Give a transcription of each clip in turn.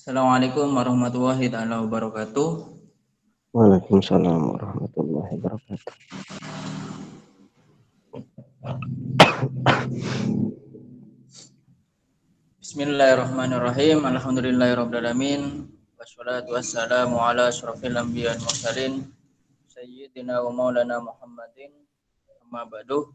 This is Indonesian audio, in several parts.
Assalamualaikum warahmatullahi taala wabarakatuh. Waalaikumsalam warahmatullahi wabarakatuh. Bismillahirrahmanirrahim. Alhamdulillahirabbil alamin. Wassalatu wassalamu ala asyrofil anbiya'i wal mursalin sayyidina wa maulana Muhammadin. Amma ba'du.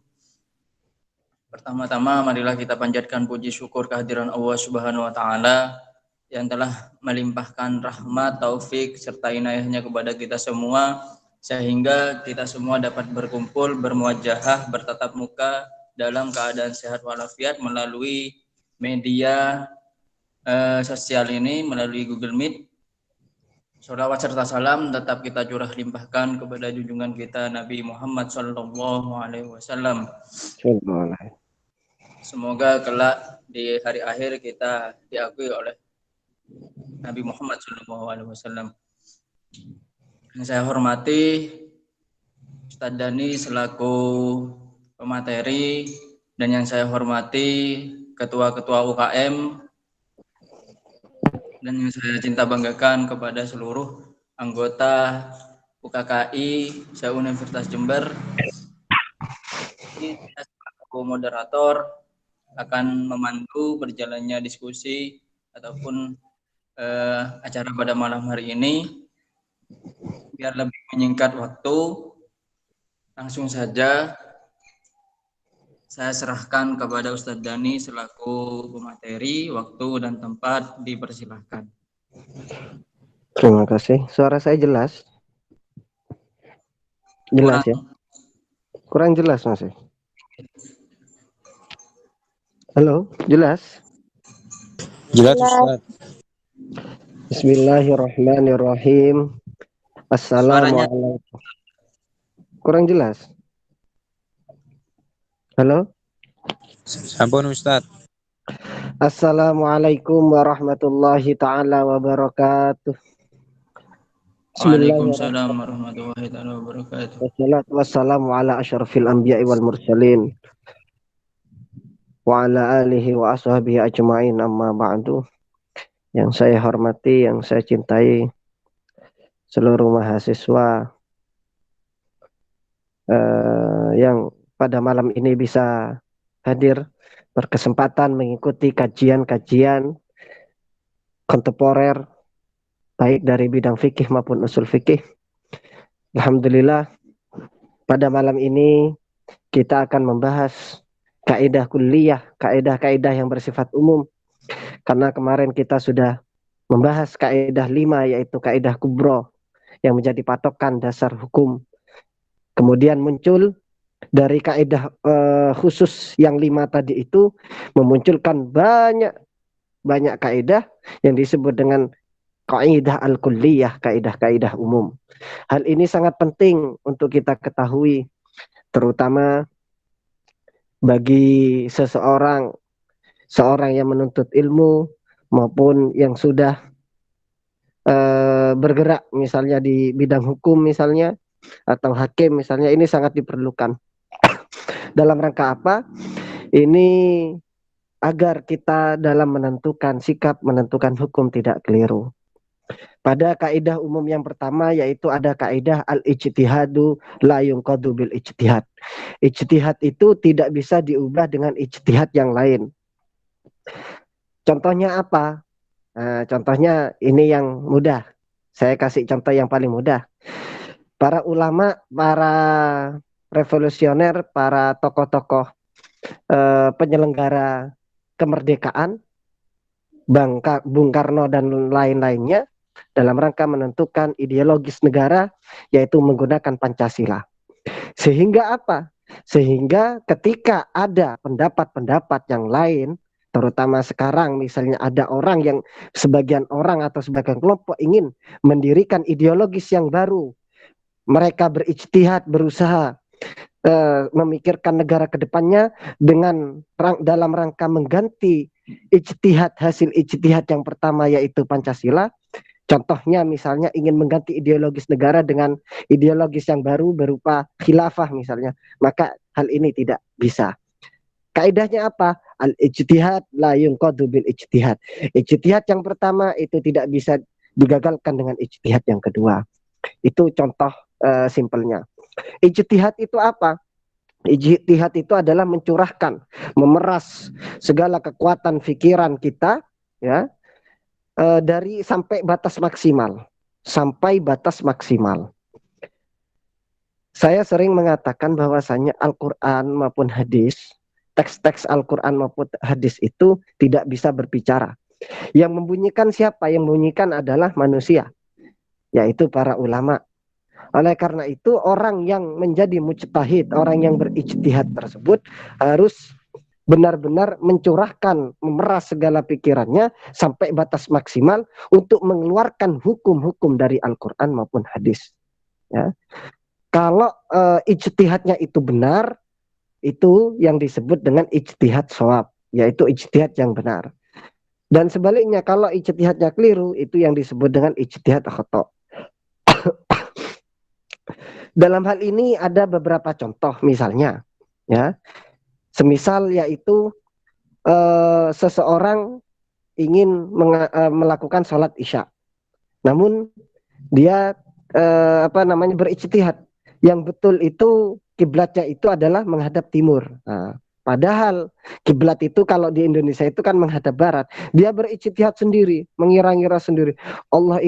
Pertama-tama marilah kita panjatkan puji syukur kehadiran Allah Subhanahu wa taala yang telah melimpahkan rahmat, taufik serta inayahnya kepada kita semua sehingga kita semua dapat berkumpul, bermuajahah, bertatap muka dalam keadaan sehat walafiat melalui media sosial ini, melalui Google Meet. Sholawat serta salam tetap kita curah limpahkan kepada junjungan kita Nabi Muhammad SAW. Semoga kelak di hari akhir kita diakui oleh Nabi Muhammad SAW. Yang saya hormati Ustadz Dani selaku pemateri, dan yang saya hormati ketua-ketua UKM, dan yang saya cinta banggakan kepada seluruh anggota UKKI se-Universitas Jember. Saya selaku moderator akan memandu berjalannya diskusi ataupun acara pada malam hari ini. Biar lebih menyingkat waktu, langsung saja saya serahkan kepada Ustadz Dani selaku pemateri. Waktu dan tempat dipersilahkan. Terima kasih. Suara saya jelas? Jelas ya? Kurang jelas masih? Halo, jelas? Jelas Ustaz. Bismillahirrahmanirrahim. Assalamualaikum. Kurang jelas? Halo? Sampun Ustaz. Assalamualaikum warahmatullahi ta'ala wabarakatuh. Waalaikumsalam warahmatullahi wabarakatuh. Wassalamu ala asyrafil anbiya'i wal mursalin wa ala alihi wa ashabihi ajma'in, amma ba'du. Yang saya hormati, yang saya cintai seluruh mahasiswa yang pada malam ini bisa hadir, berkesempatan mengikuti kajian-kajian kontemporer baik dari bidang fikih maupun usul fikih. Alhamdulillah, pada malam ini kita akan membahas kaidah kulliyah, kaidah-kaidah yang bersifat umum. Karena kemarin kita sudah membahas kaidah 5, yaitu kaidah kubro yang menjadi patokan dasar hukum. Kemudian muncul dari kaidah khusus yang 5 tadi itu memunculkan banyak kaidah yang disebut dengan kaidah al-kulliyah, kaidah-kaidah umum. Hal ini sangat penting untuk kita ketahui, terutama bagi seorang yang menuntut ilmu maupun yang sudah bergerak misalnya di bidang hukum misalnya, atau hakim misalnya. Ini sangat diperlukan. Dalam rangka apa? Ini agar kita dalam menentukan sikap, menentukan hukum tidak keliru. Pada kaidah umum yang pertama, yaitu ada kaidah al-ijtihadu la yunqadu bil ijtihad. Ijtihad itu tidak bisa diubah dengan ijtihad yang lain. Contohnya apa? Nah, contohnya ini yang mudah. Saya kasih contoh yang paling mudah. Para ulama, para revolusioner, para tokoh-tokoh penyelenggara kemerdekaan, Bung Karno dan lain-lainnya, dalam rangka menentukan ideologis negara, yaitu menggunakan Pancasila. Sehingga apa? Sehingga ketika ada pendapat-pendapat yang lain, terutama sekarang misalnya ada orang yang, sebagian orang atau sebagian kelompok ingin mendirikan ideologis yang baru, mereka berijtihad, berusaha memikirkan negara ke depannya dengan dalam rangka mengganti ijtihad, hasil ijtihad yang pertama yaitu Pancasila. Contohnya misalnya ingin mengganti ideologis negara dengan ideologis yang baru berupa khilafah misalnya, maka hal ini tidak bisa. Kaidahnya apa? Al-ijtihad la yunqadu bil ijtihad. Ijtihad yang pertama itu tidak bisa digagalkan dengan ijtihad yang kedua. Itu contoh simpelnya. Ijtihad itu apa? Ijtihad itu adalah mencurahkan, memeras segala kekuatan pikiran kita, ya, dari sampai batas maksimal, sampai batas maksimal. Saya sering mengatakan bahwasanya Al-Quran maupun hadis, teks-teks Al-Quran maupun hadis itu tidak bisa berbicara. Yang membunyikan siapa? Yang membunyikan adalah manusia, yaitu para ulama. Oleh karena itu orang yang menjadi mujtahid, orang yang berijtihad tersebut harus benar-benar mencurahkan, memeras segala pikirannya sampai batas maksimal untuk mengeluarkan hukum-hukum dari Al-Quran maupun hadis. Ya. Kalau ijtihadnya itu benar, itu yang disebut dengan ijtihad shawab, yaitu ijtihad yang benar. Dan sebaliknya kalau ijtihadnya keliru, itu yang disebut dengan ijtihad khata'. Dalam hal ini ada beberapa contoh, misalnya, ya, semisal yaitu seseorang ingin melakukan sholat isya, namun dia berijtihad, yang betul itu kiblatnya itu adalah menghadap timur. Nah, padahal kiblat itu kalau di Indonesia itu kan menghadap barat. Dia berijtihad sendiri, mengira-ngira sendiri. Allah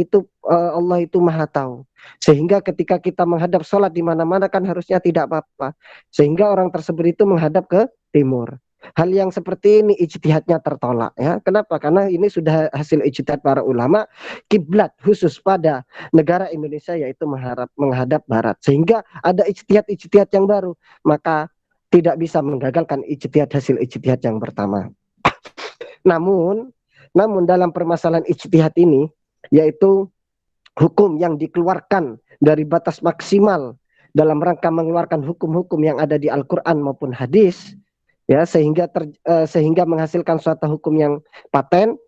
itu maha tahu. Sehingga ketika kita menghadap sholat di mana-mana kan harusnya tidak apa-apa. Sehingga orang tersebut itu menghadap ke timur. Hal yang seperti ini ijtihadnya tertolak, ya. Kenapa? Karena ini sudah hasil ijtihad para ulama. Kiblat khusus pada negara Indonesia yaitu menghadap barat. Sehingga ada ijtihad yang baru. Maka tidak bisa menggagalkan hasil ijtihad yang pertama. Namun dalam permasalahan ijtihad ini, yaitu hukum yang dikeluarkan dari batas maksimal dalam rangka mengeluarkan hukum-hukum yang ada di Al-Quran maupun hadis, ya, sehingga menghasilkan suatu hukum yang paten,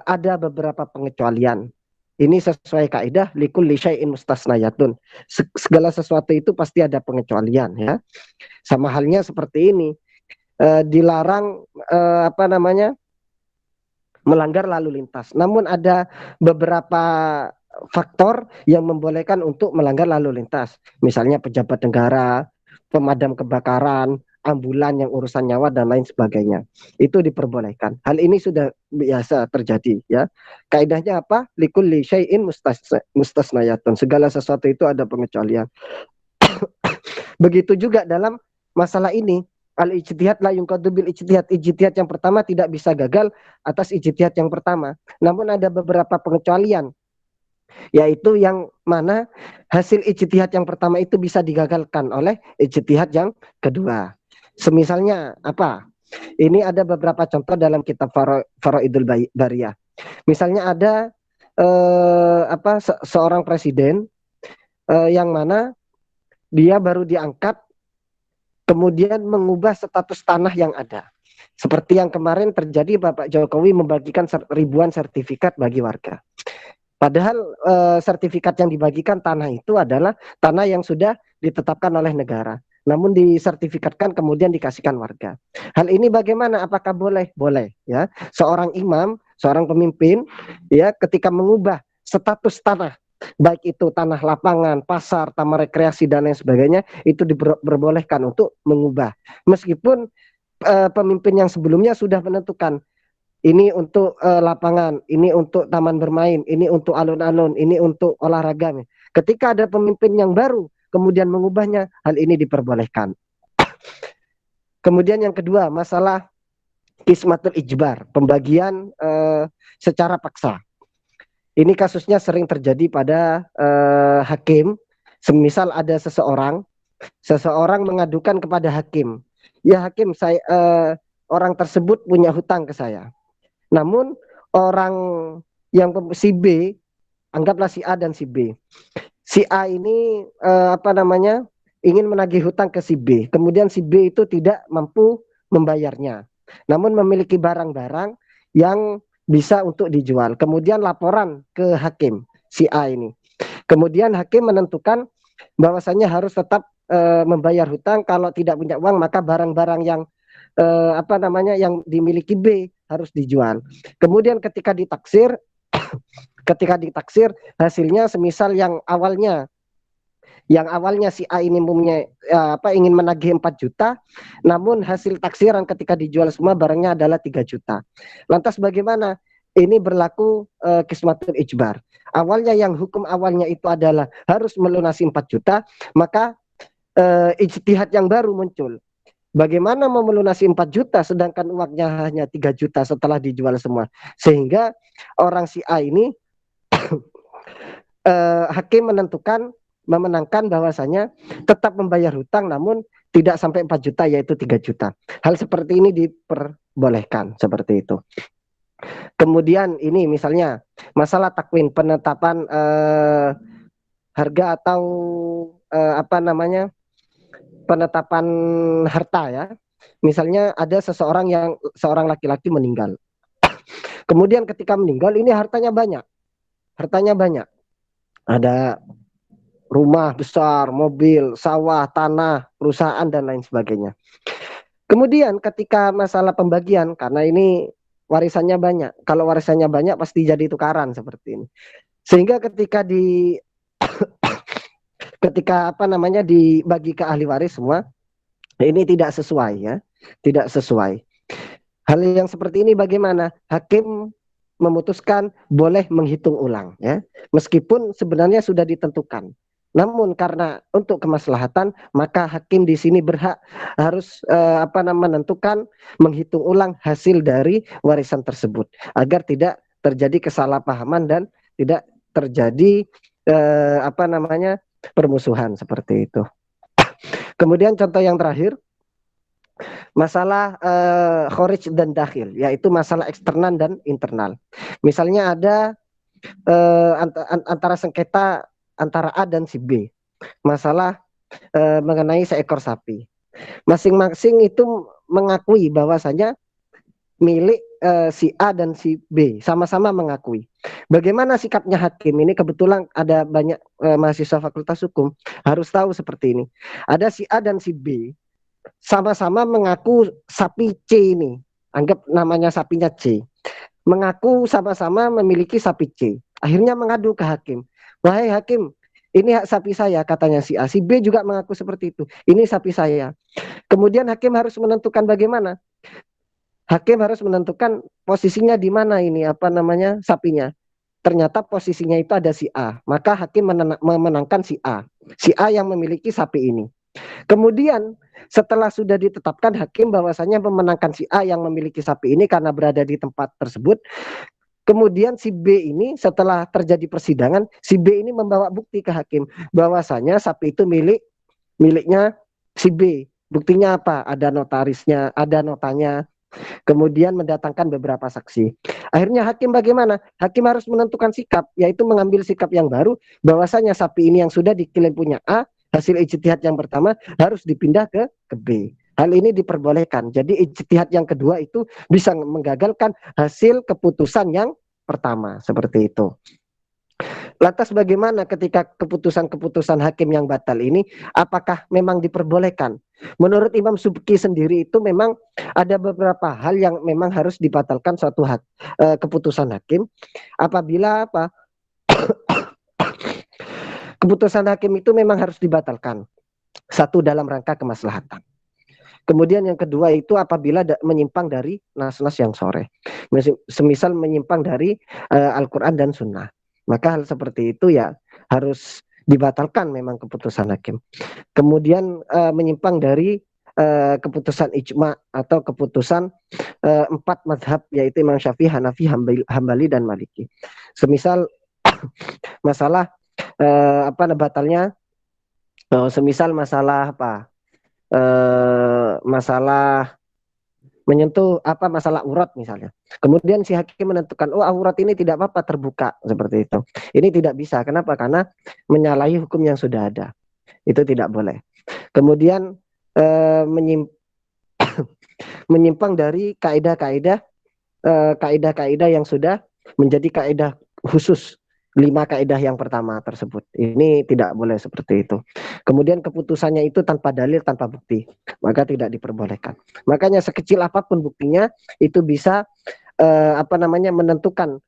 ada beberapa pengecualian. Ini sesuai kaidah likulli syai'in mustasnayatun. Segala sesuatu itu pasti ada pengecualian, ya. Sama halnya seperti ini. Dilarang melanggar lalu lintas. Namun ada beberapa faktor yang membolehkan untuk melanggar lalu lintas. Misalnya pejabat negara, pemadam kebakaran, ambulan yang urusan nyawa dan lain sebagainya. Itu diperbolehkan. Hal ini sudah biasa terjadi, ya. Kaidahnya apa? Likulli syai'in mustasnayatun. Segala sesuatu itu ada pengecualian. Begitu juga dalam masalah ini. Al-ijtihad la yunqadu bil ijtihad. Ijtihad yang pertama tidak bisa gagal atas ijtihad yang pertama. Namun ada beberapa pengecualian, yaitu yang mana hasil ijtihad yang pertama itu bisa digagalkan oleh ijtihad yang kedua. Semisalnya apa? Ini ada beberapa contoh dalam kitab Faraidul Bariyah. Misalnya ada seorang presiden yang mana dia baru diangkat, kemudian mengubah status tanah yang ada. Seperti yang kemarin terjadi, Bapak Jokowi membagikan ribuan sertifikat bagi warga. Padahal sertifikat yang dibagikan tanah itu adalah tanah yang sudah ditetapkan oleh negara. Namun disertifikatkan kemudian dikasihkan warga. Hal ini bagaimana? Apakah boleh? Boleh, ya. Seorang imam, seorang pemimpin, ya, ketika mengubah status tanah, baik itu tanah lapangan, pasar, taman rekreasi dan lain sebagainya, itu diperbolehkan untuk mengubah. Meskipun pemimpin yang sebelumnya sudah menentukan ini untuk lapangan, ini untuk taman bermain, ini untuk alun-alun, ini untuk olahraga. Ketika ada pemimpin yang baru kemudian mengubahnya, hal ini diperbolehkan. Kemudian yang kedua, masalah qismatul ijbar, pembagian secara paksa. Ini kasusnya sering terjadi pada hakim. Semisal ada seseorang mengadukan kepada hakim, ya hakim, orang tersebut punya hutang ke saya. Namun orang yang si B, anggaplah si A dan si B. Si A ini ingin menagih hutang ke si B. Kemudian si B itu tidak mampu membayarnya. Namun memiliki barang-barang yang bisa untuk dijual. Kemudian laporan ke hakim si A ini. Kemudian hakim menentukan bahwasanya harus tetap membayar hutang. Kalau tidak punya uang, maka barang-barang yang apa namanya yang dimiliki B harus dijual. Kemudian ketika ditaksir hasilnya semisal yang awalnya si A ini ingin menagih 4 juta, namun hasil taksiran ketika dijual semua barangnya adalah 3 juta. Lantas bagaimana? Ini berlaku qismatul ijbar. Awalnya yang hukum awalnya itu adalah harus melunasi 4 juta, maka ijtihad yang baru muncul. Bagaimana mau melunasi 4 juta sedangkan uangnya hanya 3 juta setelah dijual semua. Sehingga orang si A ini hakim memenangkan bahwasanya tetap membayar hutang namun tidak sampai 4 juta yaitu 3 juta. Hal seperti ini diperbolehkan seperti itu. Kemudian ini misalnya masalah takwin, penetapan harga atau penetapan harta ya. Misalnya ada seorang laki-laki meninggal. Kemudian ketika meninggal ini hartanya banyak. Ada rumah besar, mobil, sawah, tanah, perusahaan dan lain sebagainya. Kemudian ketika masalah pembagian, karena ini warisannya banyak. Kalau warisannya banyak pasti jadi tukaran seperti ini. Sehingga ketika dibagi ke ahli waris semua, ini tidak sesuai ya, tidak sesuai. Hal yang seperti ini bagaimana? Hakim memutuskan boleh menghitung ulang ya, meskipun sebenarnya sudah ditentukan. Namun karena untuk kemaslahatan, maka hakim di sini harus menentukan menghitung ulang hasil dari warisan tersebut agar tidak terjadi kesalahpahaman dan tidak terjadi permusuhan seperti itu. Kemudian contoh yang terakhir, masalah kharij dan dakhil, yaitu masalah eksternal dan internal. Misalnya ada antara sengketa antara A dan si B, masalah mengenai seekor sapi. Masing-masing itu mengakui bahwasanya milik si A dan si B, sama-sama mengakui. Bagaimana sikapnya hakim? Ini kebetulan ada banyak mahasiswa Fakultas Hukum harus tahu seperti ini. Ada si A dan si B sama-sama mengaku sapi C ini, anggap namanya sapinya C, mengaku sama-sama memiliki sapi C. Akhirnya mengadu ke hakim. Wahai hakim, ini hak sapi saya, katanya si A. Si B juga mengaku seperti itu. Ini sapi saya. Kemudian hakim harus menentukan bagaimana. Hakim harus menentukan posisinya di mana ini sapinya. Ternyata posisinya itu ada si A. Maka hakim memenangkan si A. Si A yang memiliki sapi ini. Kemudian setelah sudah ditetapkan hakim bahwasanya memenangkan si A yang memiliki sapi ini karena berada di tempat tersebut. Kemudian si B ini setelah terjadi persidangan, si B ini membawa bukti ke hakim bahwasanya sapi itu miliknya si B. Buktinya apa? Ada notarisnya, ada notanya. Kemudian mendatangkan beberapa saksi. Akhirnya hakim bagaimana? Hakim harus menentukan sikap, yaitu mengambil sikap yang baru bahwasanya sapi ini yang sudah diklaim punya A, hasil ijtihad yang pertama harus dipindah ke B. Hal ini diperbolehkan. Jadi ijtihad yang kedua itu bisa menggagalkan hasil keputusan yang pertama, seperti itu. Lantas bagaimana ketika keputusan-keputusan hakim yang batal ini, apakah memang diperbolehkan? Menurut Imam Subki sendiri itu memang ada beberapa hal yang memang harus dibatalkan suatu keputusan hakim apabila keputusan hakim itu memang harus dibatalkan. Satu, dalam rangka kemaslahatan. Kemudian yang kedua itu apabila menyimpang dari nas-nas yang sore. Semisal menyimpang dari Al-Quran dan Sunnah. Maka hal seperti itu ya harus dibatalkan memang keputusan hakim. Kemudian menyimpang dari keputusan ijma atau keputusan 4 mazhab, yaitu Imam Syafi'i, Hanafi, Hambali dan Maliki. Semisal masalah batalnya, semisal masalah masalah menyentuh masalah urat misalnya. Kemudian si hakim menentukan, aurat ini tidak apa-apa terbuka, seperti itu. Ini tidak bisa. Kenapa? Karena menyalahi hukum yang sudah ada. Itu tidak boleh. Kemudian menyimpang dari kaidah-kaidah yang sudah menjadi kaidah khusus 5 kaidah yang pertama tersebut. Ini tidak boleh seperti itu. Kemudian keputusannya itu tanpa dalil, tanpa bukti, maka tidak diperbolehkan. Makanya sekecil apapun buktinya itu bisa menentukan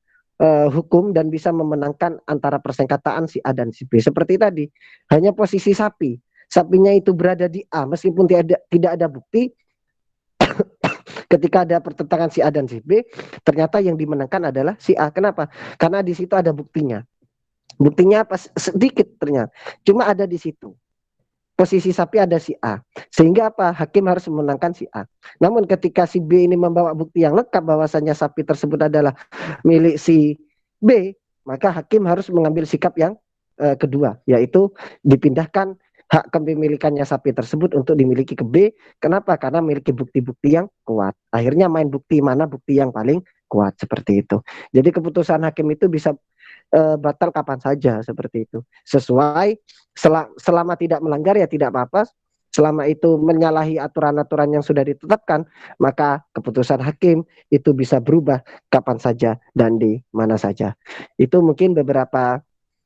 hukum dan bisa memenangkan antara persengketaan si A dan si B. Seperti tadi, hanya posisi sapinya itu berada di A meskipun tidak ada bukti. Ketika ada pertentangan si A dan si B, ternyata yang dimenangkan adalah si A. Kenapa? Karena di situ ada buktinya. Buktinya apa? Sedikit ternyata. Cuma ada di situ. Posisi sapi ada si A. Sehingga apa? Hakim harus memenangkan si A. Namun ketika si B ini membawa bukti yang lengkap bahwasanya sapi tersebut adalah milik si B, maka hakim harus mengambil sikap yang kedua, yaitu dipindahkan hak kepemilikannya sapi tersebut untuk dimiliki ke B. Kenapa? Karena memiliki bukti-bukti yang kuat. Akhirnya main bukti mana bukti yang paling kuat, seperti itu. Jadi keputusan hakim itu bisa batal kapan saja, seperti itu. Sesuai selama tidak melanggar ya tidak apa-apa. Selama itu menyalahi aturan-aturan yang sudah ditetapkan, maka keputusan hakim itu bisa berubah kapan saja dan di mana saja. Itu mungkin beberapa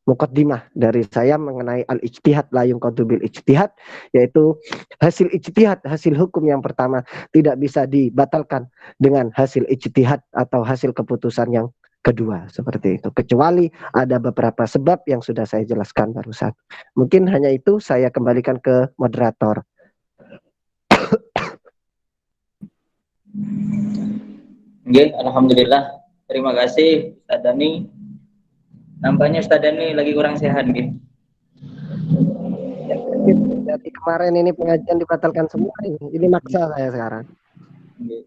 mukaddimah dari saya mengenai al-ijtihad la yunqadu bil ijtihad, yaitu hasil ijtihad, hasil hukum yang pertama tidak bisa dibatalkan dengan hasil ijtihad atau hasil keputusan yang kedua, seperti itu. Kecuali ada beberapa sebab yang sudah saya jelaskan barusan. Mungkin hanya itu, saya kembalikan ke moderator. Oke, alhamdulillah. Terima kasih Ustaz Dani. Nampaknya Ustaz Dani lagi kurang sehat gitu. Jadi kemarin ini pengajian dibatalkan semua ini maksa saya sekarang.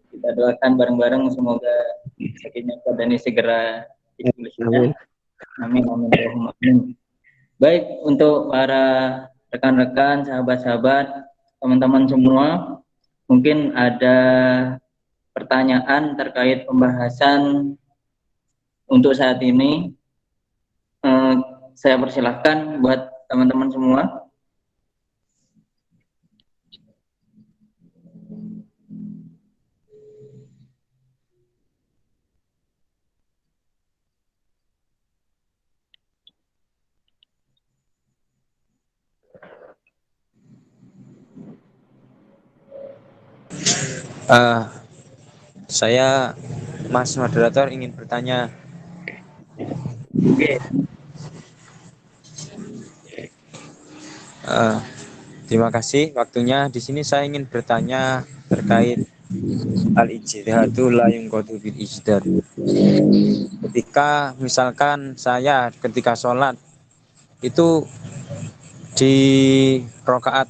Kita doakan bareng-bareng semoga sakitnya Ustaz Dani segera dipulihkan. Amin, amin. Baik, untuk para rekan-rekan, sahabat-sahabat, teman-teman semua, mungkin ada pertanyaan terkait pembahasan untuk saat ini. Saya persilahkan buat teman-teman semua. Saya, Mas Moderator, ingin bertanya. Oke. Terima kasih waktunya. Di sini saya ingin bertanya terkait al-ijtihadu la yunqadu bil ijtihad. Ketika misalkan saya ketika sholat itu di rakaat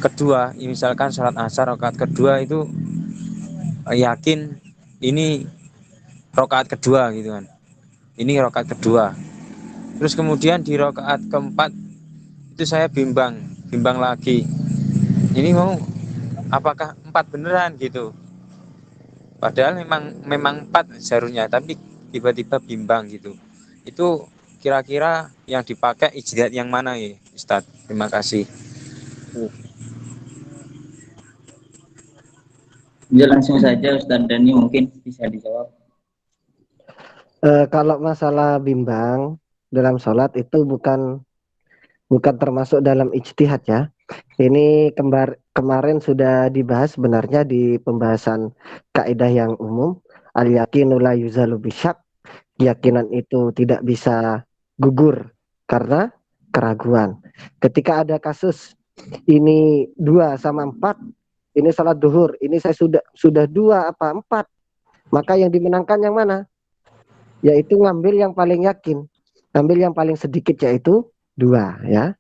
kedua, misalkan sholat asar rakaat kedua itu yakin ini rakaat kedua gitu kan. Ini rakaat kedua. Terus kemudian di rakaat keempat itu saya bimbang lagi. Ini mau apakah 4 beneran gitu? Padahal memang 4 seharusnya, tapi tiba-tiba bimbang gitu. Itu kira-kira yang dipakai ijtihad yang mana ya, Ustadz? Terima kasih. Ya, langsung saja Ustadz Dani mungkin bisa dijawab. Kalau masalah bimbang dalam sholat itu bukan termasuk dalam ijtihad ya. Ini kemarin sudah dibahas sebenarnya di pembahasan kaidah yang umum, al yaqinu la yuzalu bisyak. Keyakinan itu tidak bisa gugur karena keraguan. Ketika ada kasus ini 2 sama 4, ini salat duhur, ini saya sudah 2 apa 4, maka yang dimenangkan yang mana? Yaitu ngambil yang paling yakin, ambil yang paling sedikit, yaitu 2 ya.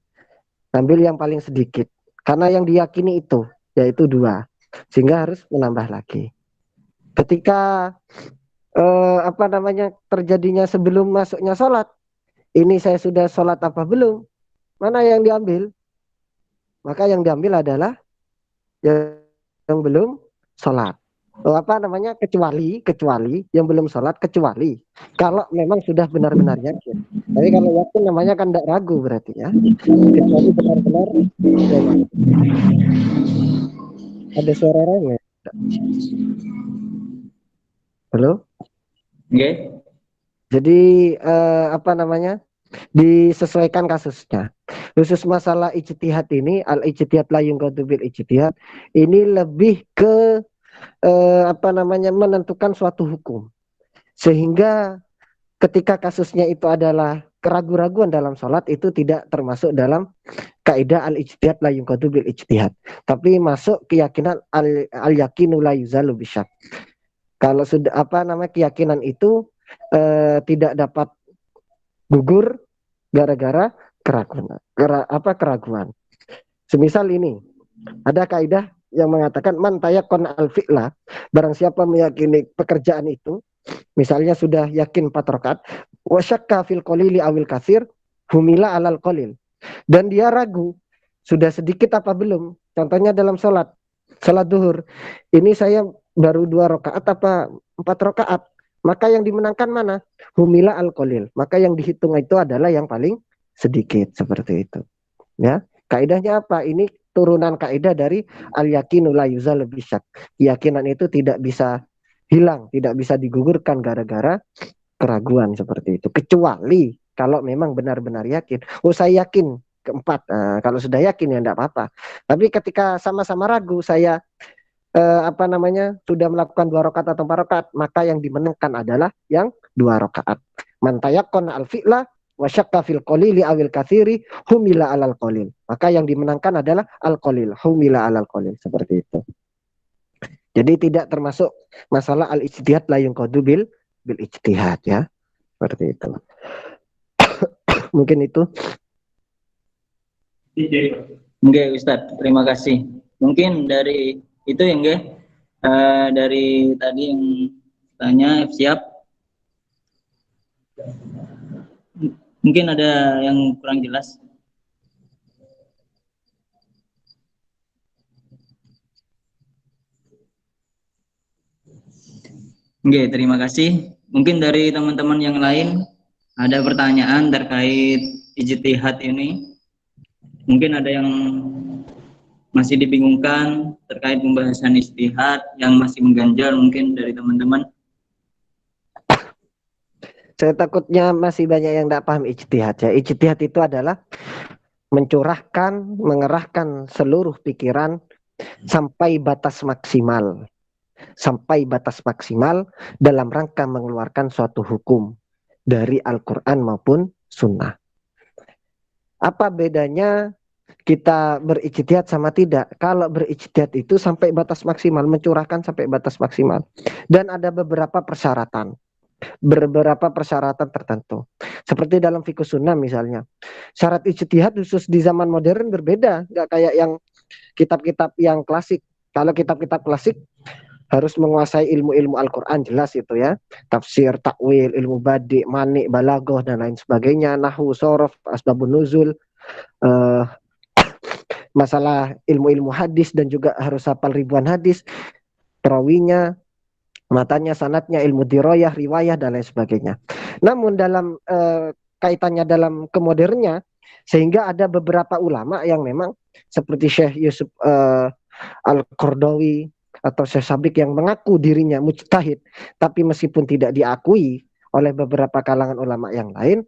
Ambil yang paling sedikit karena yang diyakini itu yaitu 2, sehingga harus menambah lagi. Ketika terjadinya sebelum masuknya sholat, ini saya sudah sholat apa belum, mana yang diambil? Maka yang diambil adalah yang belum sholat. Kecuali yang belum sholat, kecuali kalau memang sudah benar-benar yakin. Tapi kalau yakin namanya kan tidak ragu berarti ya. Kecuali benar-benar yakin. Ada suara orang ya? Halo? Oke. Jadi apa namanya? Disesuaikan kasusnya. Khusus masalah ijtihad ini, al ijtihad la yunqadu bil ijtihad, ini lebih ke apa namanya? Menentukan suatu hukum. Sehingga ketika kasusnya itu adalah keraguan-raguan dalam sholat, itu tidak termasuk dalam kaidah al ijtihad la yunqadu bil ijtihad, tapi masuk keyakinan al yakinu la yuzalu bisyak. Kalau sudah apa namanya keyakinan itu tidak dapat gugur gara-gara keraguan. Keraguan. Semisal ini, ada kaidah yang mengatakan man tayaqqana al fi'la, barang siapa meyakini pekerjaan itu, misalnya sudah yakin 4 rakaat, wa syakka fil qalili awil katsir, humila alal qalil. Dan dia ragu, sudah sedikit apa belum? Contohnya dalam sholat duhur. Ini saya baru 2 rakaat apa 4 rakaat? Maka yang dimenangkan mana? Humila al qalil. Maka yang dihitung itu adalah yang paling sedikit, seperti itu. Ya, kaidahnya apa? Ini turunan kaidah dari al yakinu la yuzal bisyak. Keyakinan itu tidak bisa hilang, tidak bisa digugurkan gara-gara keraguan, seperti itu. Kecuali kalau memang benar-benar yakin. Oh, saya yakin keempat. Nah, kalau sudah yakin ya enggak apa-apa. Tapi ketika sama-sama ragu, saya apa namanya sudah melakukan 2 rakaat atau 4 rakaat, maka yang dimenangkan adalah yang 2 rakaat. Man tayaqqana al fi'la wa syakka fil qalili awil katsiri humila alal qalil. Maka yang dimenangkan adalah al qalil, humila alal qalil, seperti itu. Jadi tidak termasuk masalah al ijtihad la yunqadu bil ijtihad, ya. Seperti itu. Mungkin itu. Oke, Ustadz, terima kasih. Mungkin dari itu ya, enggak? Dari tadi yang tanya, siap. Mungkin ada yang kurang jelas. Oke, terima kasih. Mungkin dari teman-teman yang lain ada pertanyaan terkait ijtihad ini. Mungkin ada yang masih dibingungkan terkait pembahasan ijtihad yang masih mengganjal mungkin dari teman-teman. Saya takutnya masih banyak yang tidak paham ijtihad, ya. Ijtihad itu adalah mencurahkan, mengerahkan seluruh pikiran sampai batas maksimal. Sampai batas maksimal dalam rangka mengeluarkan suatu hukum dari Al-Quran maupun Sunnah. Apa bedanya kita berijtihad sama tidak? Kalau berijtihad itu sampai batas maksimal, mencurahkan sampai batas maksimal. Dan ada beberapa persyaratan tertentu. Seperti dalam fikih sunnah misalnya. Syarat ijtihad khusus di zaman modern berbeda, nggak kayak yang kitab-kitab yang klasik. Kalau kitab-kitab klasik harus menguasai ilmu-ilmu Al-Quran, jelas itu, ya. Tafsir, takwil, ilmu badi, manik, balaghah, dan lain sebagainya. Nahwu, sorof, asbabun nuzul, masalah ilmu-ilmu hadis, dan juga harus hafal ribuan hadis, perawinya, matanya, sanatnya, ilmu diroyah, riwayah, dan lain sebagainya. Namun dalam kaitannya dalam kemodernnya, sehingga ada beberapa ulama yang memang seperti Syekh Yusuf Al-Qardawi atau Syekh Sabik yang mengaku dirinya mujtahid, tapi meskipun tidak diakui oleh beberapa kalangan ulama yang lain,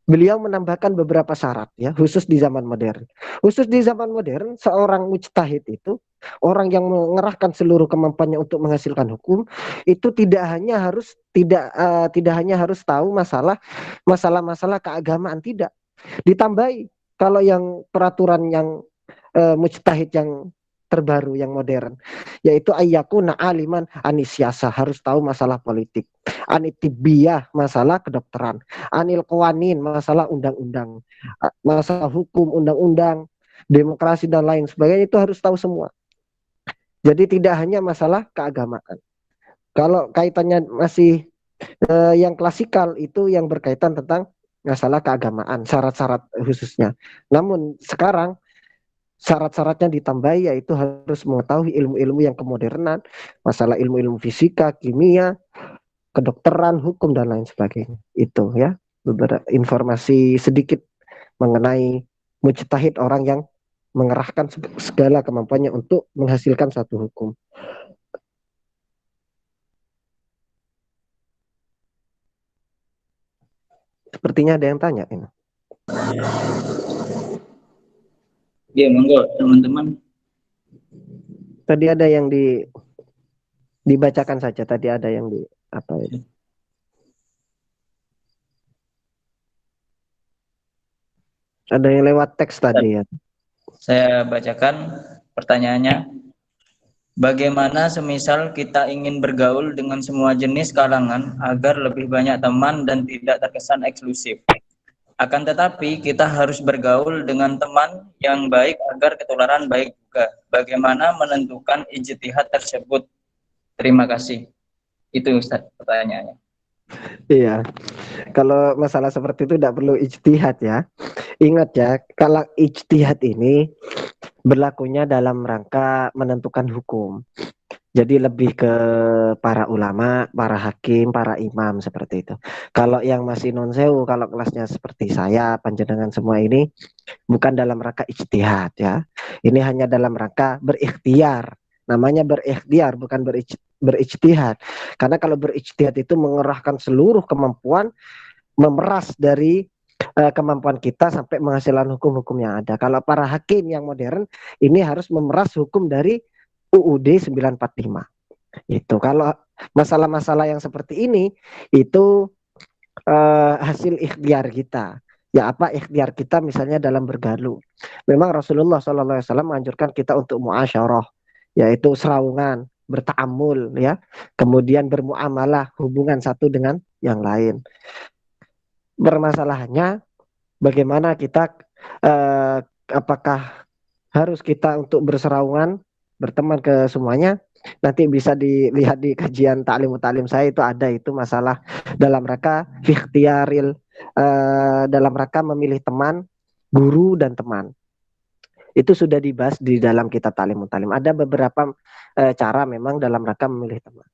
beliau menambahkan beberapa syarat, ya, khusus di zaman modern. Khusus di zaman modern, seorang mujtahid itu orang yang mengerahkan seluruh kemampuannya untuk menghasilkan hukum, itu tidak hanya harus tahu masalah keagamaan, tidak. Ditambahi kalau yang peraturan yang mujtahid yang terbaru, yang modern, yaitu ayyakuna aliman anisyasa, harus tahu masalah politik, anitibiyah, masalah kedokteran, anil qawanin, masalah undang-undang, masalah hukum, undang-undang, demokrasi, dan lain sebagainya, itu harus tahu semua. Jadi tidak hanya masalah keagamaan. Kalau kaitannya masih yang klasikal, itu yang berkaitan tentang masalah keagamaan, syarat-syarat khususnya. Namun sekarang syarat-syaratnya ditambahi, yaitu harus mengetahui ilmu-ilmu yang kemodernan, masalah ilmu-ilmu fisika, kimia, kedokteran, hukum, dan lain sebagainya. Itu, ya, beberapa informasi sedikit mengenai mujtahid, orang yang mengerahkan segala kemampuannya untuk menghasilkan satu hukum. Sepertinya ada yang tanya ini. Ya, monggo teman-teman. Tadi ada yang dibacakan saja. Tadi ada yang di apa itu? Ada yang lewat teks tadi ya. Saya bacakan pertanyaannya. Bagaimana semisal kita ingin bergaul dengan semua jenis kalangan agar lebih banyak teman dan tidak terkesan eksklusif? Akan tetapi kita harus bergaul dengan teman yang baik agar ketularan baik juga. Bagaimana menentukan ijtihad tersebut? Terima kasih. Itu Ustaz pertanyaannya. Iya. Kalau masalah seperti itu tidak perlu ijtihad ya. Ingat ya, kalau ijtihad ini berlakunya dalam rangka menentukan hukum. Jadi lebih ke para ulama, para hakim, para imam seperti itu. Kalau yang masih non sewu, kalau kelasnya seperti saya, panjenengan semua ini bukan dalam rangka ijtihad ya. Ini hanya dalam rangka berikhtiar. Namanya berikhtiar bukan berijtihad. Karena kalau berijtihad itu mengerahkan seluruh kemampuan, memeras dari kemampuan kita sampai menghasilkan hukum-hukum yang ada. Kalau para hakim yang modern ini harus memeras hukum dari UUD 945. Itu kalau masalah-masalah yang seperti ini itu hasil ikhtiar kita. Ya apa ikhtiar kita misalnya dalam bergaul. Memang Rasulullah SAW menganjurkan kita untuk muasyarah, yaitu serawungan, bertaamul ya, kemudian bermuamalah, hubungan satu dengan yang lain. Bermasalahannya bagaimana kita apakah harus kita untuk berserawungan, berteman ke semuanya. Nanti bisa dilihat di kajian taklim saya itu ada itu masalah dalam rangka ikhtiaril, dalam rangka memilih teman, guru dan teman. Itu sudah dibahas di dalam kitab taklim. Ada beberapa cara memang dalam rangka memilih teman.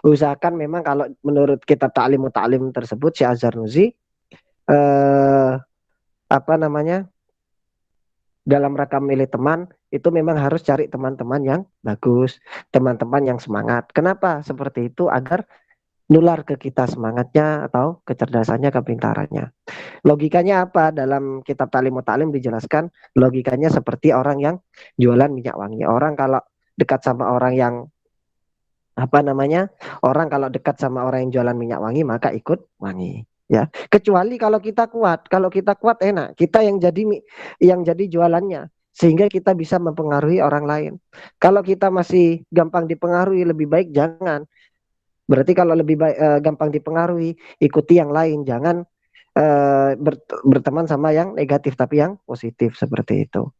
Usahakan memang kalau menurut kitab taklim tersebut Syekh Az-Zarnuzi apa namanya, dalam rangka memilih teman itu memang harus cari teman-teman yang bagus, teman-teman yang semangat. Kenapa seperti itu? Agar nular ke kita semangatnya atau kecerdasannya, kepintarannya. Logikanya apa? Dalam kitab Ta'lim dijelaskan logikanya seperti orang yang jualan minyak wangi. Orang kalau dekat sama orang yang apa namanya? Orang kalau dekat sama orang yang jualan minyak wangi maka ikut wangi. Ya, kecuali kalau kita kuat enak, kita yang jadi jualannya, sehingga kita bisa mempengaruhi orang lain. Kalau kita masih gampang dipengaruhi, lebih baik jangan. Berarti kalau lebih baik gampang dipengaruhi, ikuti yang lain, jangan berteman sama yang negatif tapi yang positif seperti itu.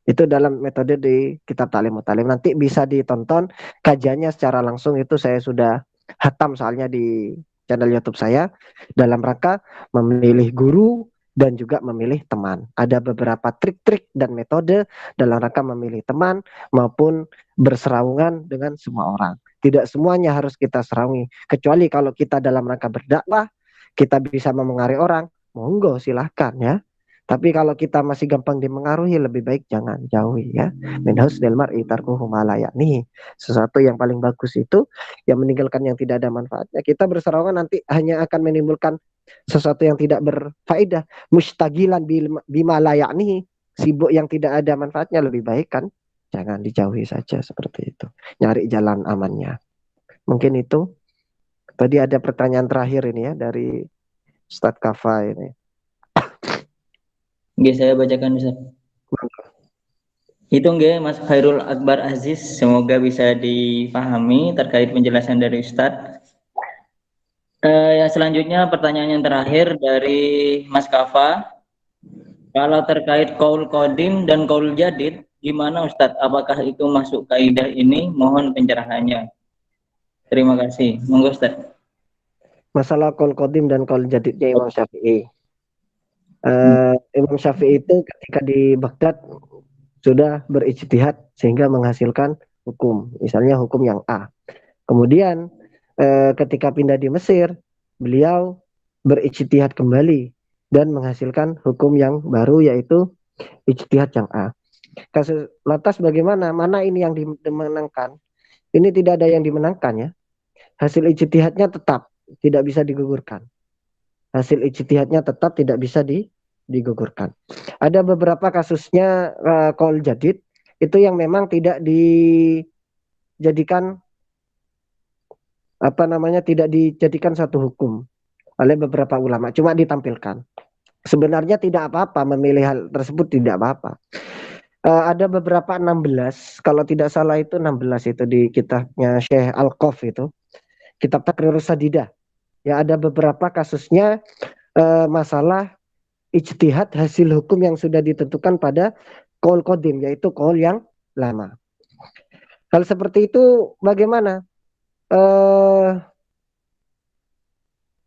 Itu dalam metode di kitab Ta'lim Mutalim. Nanti bisa ditonton kajiannya secara langsung, itu saya sudah hatam soalnya di channel YouTube saya, dalam rangka memilih guru dan juga memilih teman. Ada beberapa trik-trik dan metode dalam rangka memilih teman maupun berserawungan dengan semua orang. Tidak semuanya harus kita serawungi, kecuali kalau kita dalam rangka berdakwah, kita bisa memengaruhi orang, monggo silahkan ya. Tapi kalau kita masih gampang dimengaruhi, lebih baik jangan, jauhi ya. Min husnil mar'i tarkuhu ma la ya'nihi. Sesuatu yang paling bagus itu yang meninggalkan yang tidak ada manfaatnya. Kita berserawungan nanti hanya akan menimbulkan sesuatu yang tidak berfaedah. Mustagilan bima la ya'nihi. Sibuk yang tidak ada manfaatnya, lebih baik kan jangan, dijauhi saja seperti itu. Nyari jalan amannya. Mungkin itu. Tadi ada pertanyaan terakhir ini ya dari Ustadz Kafa ini. Oke, saya bacakan Ustaz. Itu Mas Khairul Akbar Aziz, semoga bisa dipahami terkait penjelasan dari Ustadz. Yang selanjutnya pertanyaan yang terakhir dari Mas Kafa. Kalau terkait qaul qadim dan qaul jadid, gimana Ustadz? Apakah itu masuk kaidah ini? Mohon pencerahannya. Terima kasih. Monggo Ustadz. Masalah qaul qadim dan qaul jadidnya Imam Syafi'i. Imam Syafi'i itu ketika di Baghdad sudah berijtihad sehingga menghasilkan hukum, misalnya hukum yang A. Kemudian ketika pindah di Mesir, beliau berijtihad kembali dan menghasilkan hukum yang baru, yaitu ijtihad yang A. Kasus lantas bagaimana? Mana ini yang dimenangkan? Ini tidak ada yang dimenangkan ya. Hasil ijtihadnya tetap tidak bisa digugurkan. hasil ijtihadnya tetap tidak bisa digugurkan. Ada beberapa kasusnya qaul jadid itu yang memang tidak dijadikan tidak dijadikan satu hukum oleh beberapa ulama, cuma ditampilkan. Sebenarnya tidak apa-apa memilih hal tersebut, tidak apa-apa. Ada beberapa 16, kalau tidak salah itu 16 itu di kitabnya Syekh Al-Qaf itu, kitab Taqrirus Sadidah. Ya, ada beberapa kasusnya masalah ijtihad hasil hukum yang sudah ditentukan pada qaul qadim, yaitu qaul yang lama. Hal seperti itu bagaimana?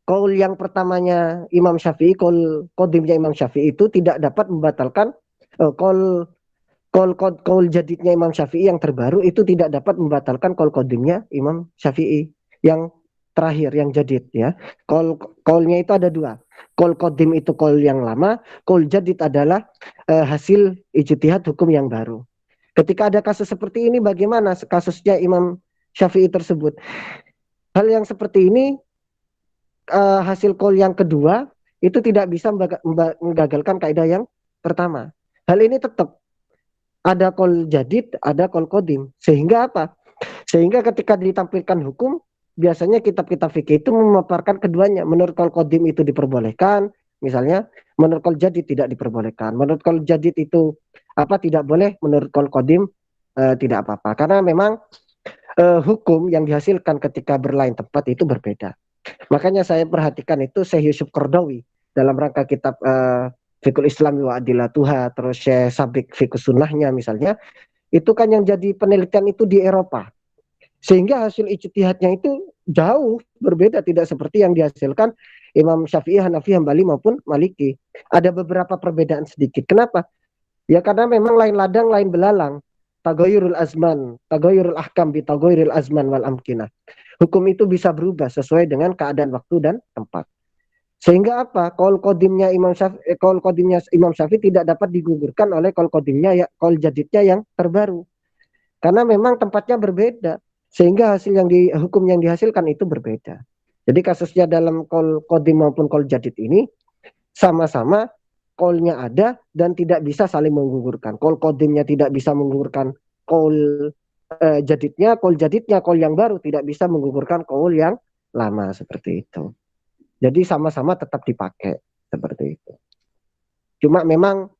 Qaul yang pertamanya Imam Syafi'i, qaul qadimnya Imam Syafi'i itu tidak dapat membatalkan qaul jadidnya Imam Syafi'i yang terbaru itu tidak dapat membatalkan qaul qadimnya Imam Syafi'i yang terakhir, yang jadid ya. Qaulnya itu ada dua. Qaul qadim itu qaul yang lama, qaul jadid adalah hasil ijtihad hukum yang baru. Ketika ada kasus seperti ini, bagaimana kasusnya Imam Syafi'i tersebut? Hal yang seperti ini, hasil qaul yang kedua itu tidak bisa menggagalkan kaidah yang pertama. Hal ini tetap ada qaul jadid, ada qaul qadim. Sehingga apa? Sehingga ketika ditampilkan hukum, biasanya kitab-kitab fikih itu memaparkan keduanya. Menurut qaul qadim itu diperbolehkan, misalnya menurut qaul jadid tidak diperbolehkan. Menurut qaul jadid itu tidak boleh, menurut qaul qadim tidak apa-apa. Karena memang hukum yang dihasilkan ketika berlain tempat itu berbeda. Makanya saya perhatikan itu Syekh Yusuf Qaradawi dalam rangka kitab Fiqhul Islami wa Adilatuha, terus Syekh Sabik Fiqh Sunnahnya misalnya, itu kan yang jadi penelitian itu di Eropa. Sehingga hasil ijtihadnya itu jauh berbeda, tidak seperti yang dihasilkan Imam Syafi'i, Hanafi, Hambali maupun Maliki. Ada beberapa perbedaan sedikit. Kenapa? Ya karena memang lain ladang, lain belalang. Tagoyurul azman, tagoyurul ahkam bi tagoyurul azman wal amkinah. Hukum itu bisa berubah sesuai dengan keadaan waktu dan tempat. Sehingga apa? Qaul qadimnya Imam Syafi'i tidak dapat digugurkan oleh qaul qadimnya qaul jadidnya yang terbaru. Karena memang tempatnya berbeda. Sehingga hukum yang dihasilkan itu berbeda. Jadi kasusnya dalam qaul qadim maupun qaul jadid ini sama-sama qaulnya ada dan tidak bisa saling menggugurkan. Qaul qadimnya tidak bisa menggugurkan qaul jadidnya, qaul yang baru tidak bisa menggugurkan qaul yang lama, seperti itu. Jadi sama-sama tetap dipakai seperti itu. Cuma memang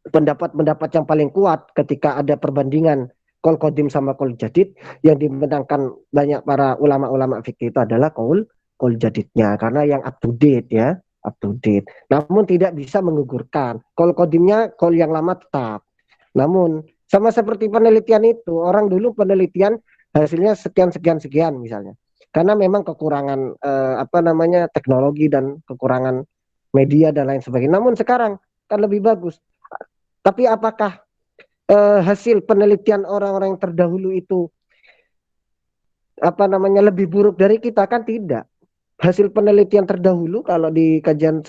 pendapat-pendapat yang paling kuat ketika ada perbandingan qaul qadim sama qaul jadid, yang dimenangkan banyak para ulama-ulama fikih itu adalah qaul jadidnya, karena yang up to date ya, up to date. Namun tidak bisa menggugurkan. Qaul qadimnya qaul yang lama tetap. Namun sama seperti penelitian itu, orang dulu penelitian hasilnya sekian misalnya. Karena memang kekurangan teknologi dan kekurangan media dan lain sebagainya. Namun sekarang kan lebih bagus. Tapi apakah hasil penelitian orang-orang yang terdahulu itu lebih buruk dari kita? Kan tidak. Hasil penelitian terdahulu kalau di kajian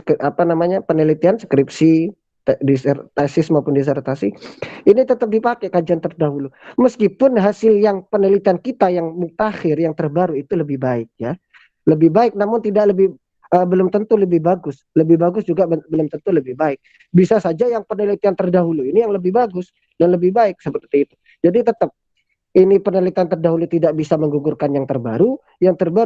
penelitian skripsi, tesis maupun disertasi, ini tetap dipakai kajian terdahulu. Meskipun hasil yang penelitian kita yang mutakhir, yang terbaru itu lebih baik ya. Lebih baik, namun belum tentu lebih bagus. Lebih bagus juga belum tentu lebih baik. Bisa saja yang penelitian terdahulu ini yang lebih bagus dan lebih baik, seperti itu. Jadi tetap ini penelitian terdahulu tidak bisa menggugurkan yang terbaru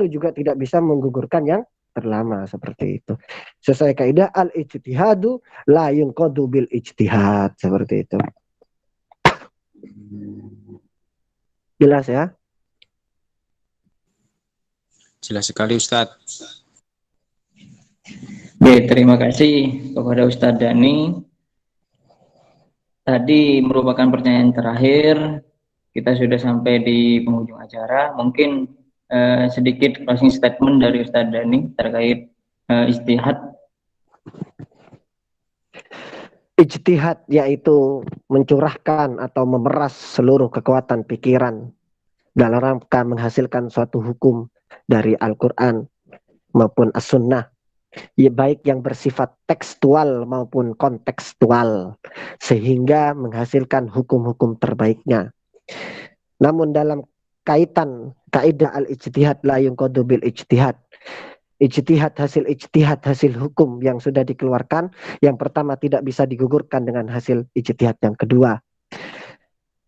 juga tidak bisa menggugurkan yang terlama, seperti itu. Sesuai kaidah al-ijtihadu la yunqadu bil ijtihad, seperti itu. Jelas ya? Jelas sekali Ustadz. Oke, terima kasih kepada Ustadz Dani. Tadi merupakan pertanyaan terakhir. Kita sudah sampai di penghujung acara. Mungkin sedikit closing statement dari Ustadz Dani terkait ijtihad. Ijtihad yaitu mencurahkan atau memeras seluruh kekuatan pikiran dalam rangka menghasilkan suatu hukum dari Al-Quran maupun As-Sunnah, ya, baik yang bersifat tekstual maupun kontekstual, sehingga menghasilkan hukum-hukum terbaiknya. Namun dalam kaitan kaidah al-ijtihad la yunqadu bil ijtihad, ijtihad hasil hukum yang sudah dikeluarkan, yang pertama tidak bisa digugurkan dengan hasil ijtihad yang kedua,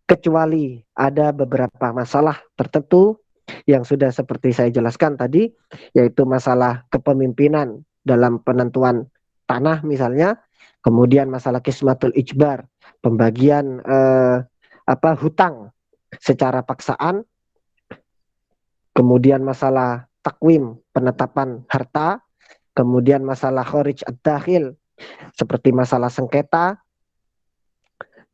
kecuali ada beberapa masalah tertentu yang sudah seperti saya jelaskan tadi, yaitu masalah kepemimpinan dalam penentuan tanah misalnya, kemudian masalah kismatul ijbar, pembagian hutang secara paksaan, kemudian masalah takwim penetapan harta, kemudian masalah kharij ad-dakhil seperti masalah sengketa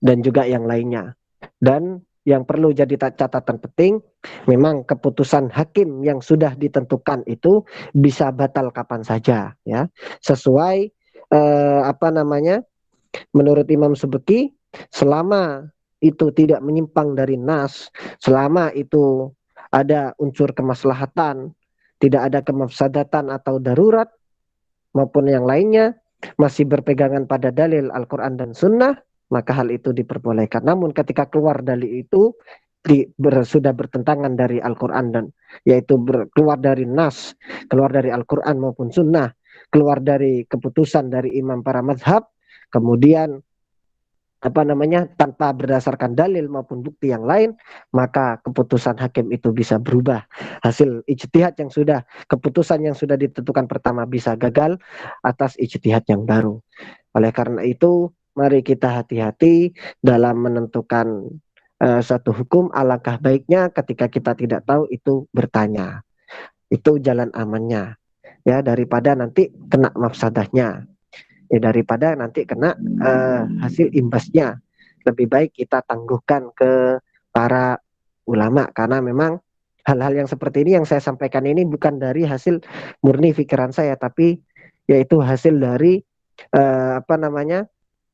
dan juga yang lainnya. Dan yang perlu jadi catatan penting, memang keputusan hakim yang sudah ditentukan itu bisa batal kapan saja, ya, sesuai menurut Imam Subeki, selama itu tidak menyimpang dari nas, selama itu ada unsur kemaslahatan, tidak ada kemafsadatan atau darurat maupun yang lainnya, masih berpegangan pada dalil Al-Quran dan Sunnah, maka hal itu diperbolehkan. Namun ketika keluar dari itu, sudah bertentangan dari Al-Quran dan yaitu keluar dari nas, keluar dari Al-Quran maupun Sunnah, keluar dari keputusan dari imam para mazhab, kemudian tanpa berdasarkan dalil maupun bukti yang lain, maka keputusan hakim itu bisa berubah. Hasil ijtihad yang sudah, keputusan yang sudah ditentukan pertama bisa gagal atas ijtihad yang baru. Oleh karena itu, mari kita hati-hati dalam menentukan satu hukum. Alangkah baiknya ketika kita tidak tahu itu bertanya. Itu jalan amannya, ya, daripada nanti kena mafsadahnya. Ya, daripada nanti kena hasil imbasnya, lebih baik kita tangguhkan ke para ulama, karena memang hal-hal yang seperti ini yang saya sampaikan ini bukan dari hasil murni pikiran saya, tapi yaitu hasil dari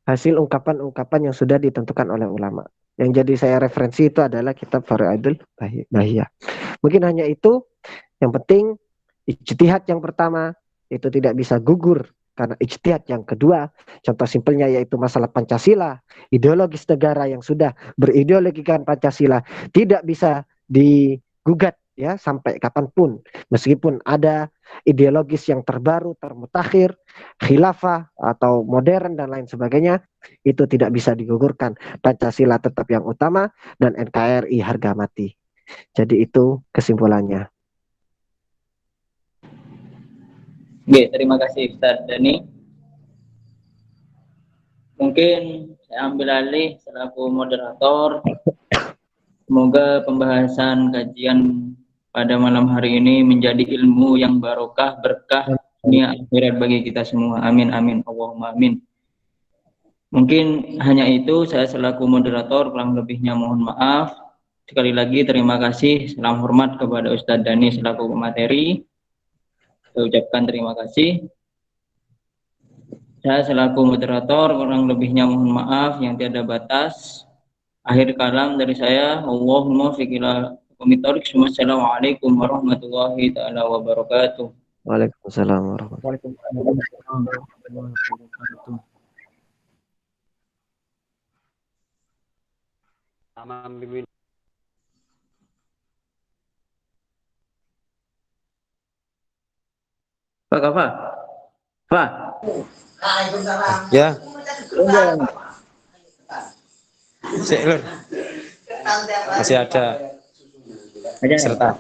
hasil ungkapan-ungkapan yang sudah ditentukan oleh ulama. Yang jadi saya referensi itu adalah kitab Faraidul Bahiyah. Mungkin hanya itu. Yang penting ijtihad yang pertama itu tidak bisa gugur karena ijtihad yang kedua. Contoh simpelnya yaitu masalah Pancasila, ideologis negara yang sudah berideologikan Pancasila tidak bisa digugat, ya, sampai kapanpun, meskipun ada ideologis yang terbaru, termutakhir, khilafah atau modern dan lain sebagainya, itu tidak bisa digugurkan. Pancasila tetap yang utama dan NKRI harga mati. Jadi itu kesimpulannya. Oke, terima kasih Ustaz Dani. Mungkin saya ambil alih selaku moderator. Semoga pembahasan kajian pada malam hari ini menjadi ilmu yang barokah, berkah dunia akhirat bagi kita semua. Amin amin Allahumma amin. Mungkin hanya itu, saya selaku moderator, kurang lebihnya mohon maaf. Sekali lagi terima kasih, salam hormat kepada Ustadz Dani selaku pemateri. Saya ucapkan terima kasih. Saya selaku moderator, kurang lebihnya mohon maaf yang tiada batas. Akhir kalam dari saya, Allahumma fiqila komitorik. Wassalamualaikum warahmatullahi ta'ala wabarakatuh. Waalaikumsalam warahmatullahi wabarakatuh. Pak apa? Pak. Ya. Masih ada serta.